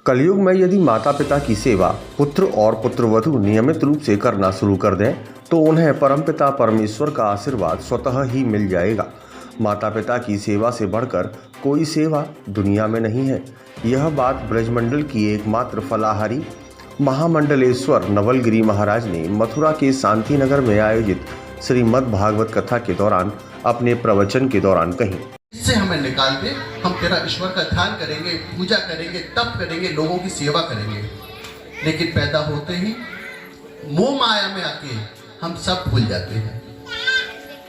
कलयुग में यदि माता पिता की सेवा पुत्र और पुत्रवधू नियमित रूप से करना शुरू कर दें तो उन्हें परमपिता परमेश्वर का आशीर्वाद स्वतः ही मिल जाएगा। माता पिता की सेवा से बढ़कर कोई सेवा दुनिया में नहीं है। यह बात ब्रजमंडल की एकमात्र फलाहारी महामंडलेश्वर नवलगिरी महाराज ने मथुरा के शांति नगर में आयोजित श्रीमद् भागवत कथा के दौरान अपने प्रवचन के दौरान कही। इससे हमें निकाल दे, हम तेरा ईश्वर का ध्यान करेंगे, पूजा करेंगे, तप करेंगे, लोगों की सेवा करेंगे। लेकिन पैदा होते ही मोह माया में आके हम सब भूल जाते हैं,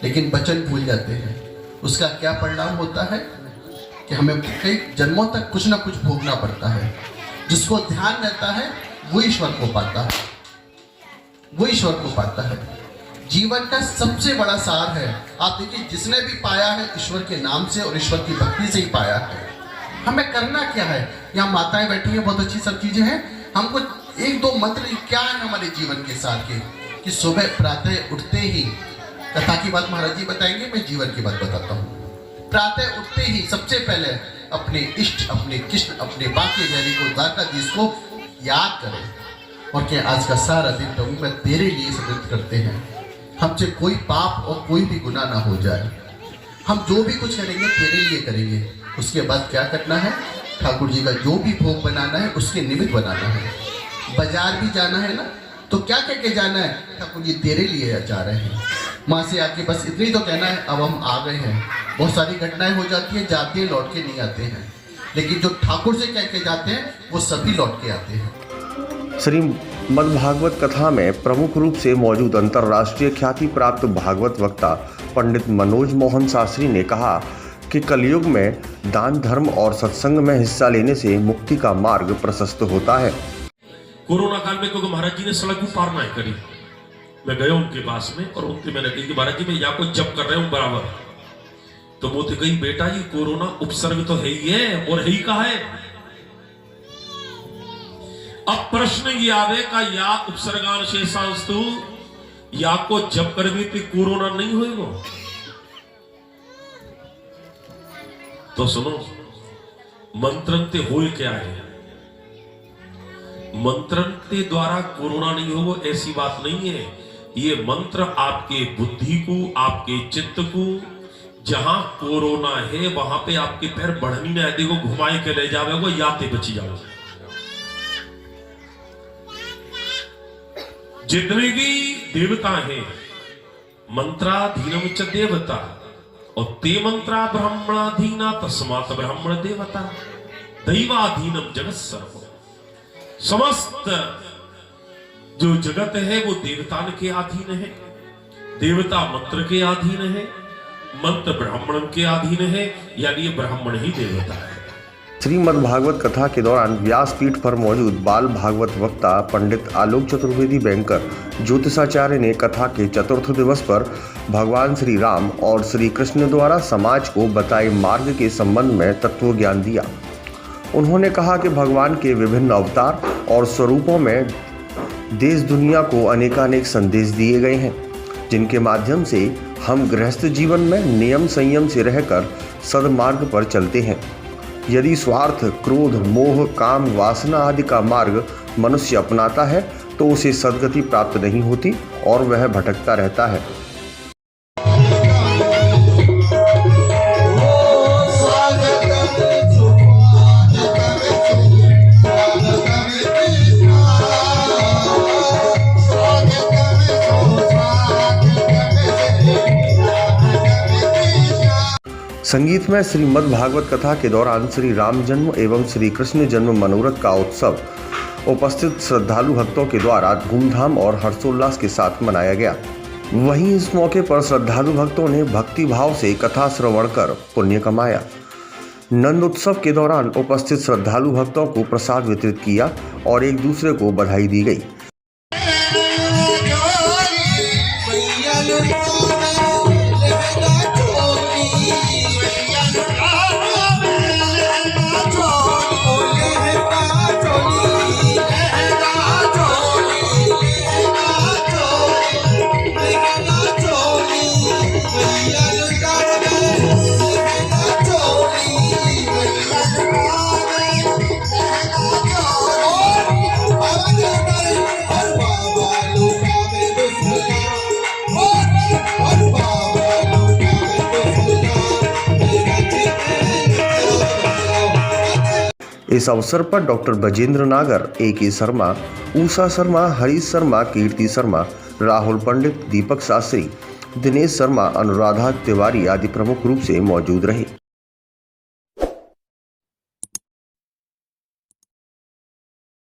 लेकिन वचन भूल जाते हैं। उसका क्या परिणाम होता है कि हमें कई जन्मों तक कुछ ना कुछ भोगना पड़ता है। जिसको ध्यान रहता है वो ईश्वर को पाता है, वो ईश्वर को पाता है। जीवन का सबसे बड़ा सार है। आप देखिए, जिसने भी पाया है ईश्वर के नाम से और ईश्वर की भक्ति से ही पाया है। हमें करना क्या है? यहाँ माताएं बैठी हैं, बहुत अच्छी सब चीजें हैं। हमको एक दो मंत्र क्या है हमारे जीवन के सार के, कि सुबह प्रातः उठते ही, कथा की बात महाराज जी बताएंगे, मैं जीवन की बात बताता हूँ। प्रातः उठते ही सबसे पहले अपने इष्ट, अपने कृष्ण, अपने बाकी जैनी को, द्वारकाधीश को याद करें और क्या आज का सारा दिन प्रभु मैं तेरे लिए समर्पित करते हैं। हमसे कोई पाप और कोई भी गुनाह ना हो जाए। हम जो भी कुछ करेंगे तेरे लिए करेंगे। उसके बाद क्या करना है? ठाकुर जी का जो भी भोग बनाना है उसके निमित्त बनाना है। बाजार भी जाना है ना, तो क्या कह के जाना है? ठाकुर जी तेरे लिए जा रहे हैं। वहाँ से आके बस इतनी तो कहना है, अब हम आ गए हैं। बहुत सारी घटनाएं हो जाती है, जाते हैं लौट के नहीं आते हैं, लेकिन जो ठाकुर से कह के जाते हैं वो सभी लौट के आते हैं। श्रीमद् भागवत कथा में प्रमुख रूप से मौजूद अंतर्राष्ट्रीय ख्याति प्राप्त भागवत वक्ता पंडित मनोज मोहन शास्त्री ने कहा कि कलयुग में दान, धर्म और सत्संग में हिस्सा लेने से मुक्ति का मार्ग प्रशस्त होता है। कोरोना काल में क्योंकि महाराज जी ने सड़क भी पार नहीं करी, मैं गया उनके पास में और उनसे मैंने कही कि महाराज जी मैं यहाँ को जप कर रहे हूँ बराबर। तो वो तो कही, बेटा ये कोरोना उपसर्ग तो है ही है, और है ही कहा है। अब प्रश्न ये आवे का या उपसर्गान शेषांस्तु, या को जब कर भी कोरोना नहीं होएगा। तो सुनो, मंत्रन ते होए क्या है? मंत्रन ते द्वारा कोरोना नहीं होगा ऐसी बात नहीं है। ये मंत्र आपके बुद्धि को, आपके चित्त को, जहां कोरोना है वहां पे आपके पैर बढ़नी ना देखो, घुमाए के ले जावे वो याते बची जाओ। जितने भी देवता हैं, मंत्राधीनम च देवता, और ते मंत्रा ब्राह्मणाधीना तस्मात् ब्राह्मण देवता, दैवाधीनम जगत सर्व। समस्त जो जगत है वो देवता के अधीन है, देवता मंत्र के अधीन है, मंत्र ब्राह्मण के अधीन है, यानी ये ब्राह्मण ही देवता है। श्रीमद् भागवत कथा के दौरान व्यासपीठ पर मौजूद बाल भागवत वक्ता पंडित आलोक चतुर्वेदी बैंकर ज्योतिषाचार्य ने कथा के चतुर्थ दिवस पर भगवान श्री राम और श्री कृष्ण द्वारा समाज को बताए मार्ग के संबंध में तत्व ज्ञान दिया। उन्होंने कहा कि भगवान के विभिन्न अवतार और स्वरूपों में देश दुनिया को अनेकानेक संदेश दिए गए हैं, जिनके माध्यम से हम गृहस्थ जीवन में नियम संयम से रहकर सदमार्ग पर चलते हैं। यदि स्वार्थ, क्रोध, मोह, काम, वासना आदि का मार्ग मनुष्य अपनाता है तो उसे सद्गति प्राप्त नहीं होती और वह भटकता रहता है। संगीत में श्रीमद् भागवत कथा के दौरान श्री राम जन्म एवं श्री कृष्ण जन्म मनोरथ का उत्सव उपस्थित श्रद्धालु भक्तों के द्वारा धूमधाम और हर्षोल्लास के साथ मनाया गया। वहीं इस मौके पर श्रद्धालु भक्तों ने भक्ति भाव से कथा श्रवण कर पुण्य कमाया। नंद उत्सव के दौरान उपस्थित श्रद्धालु भक्तों को प्रसाद वितरित किया और एक दूसरे को बधाई दी गई। इस अवसर पर डॉक्टर बजेंद्र नागर, A.K. शर्मा, उषा शर्मा, हरीश शर्मा, कीर्ति शर्मा, राहुल पंडित, दीपक शास्त्री, दिनेश शर्मा, अनुराधा तिवारी आदि प्रमुख रूप से मौजूद रहे।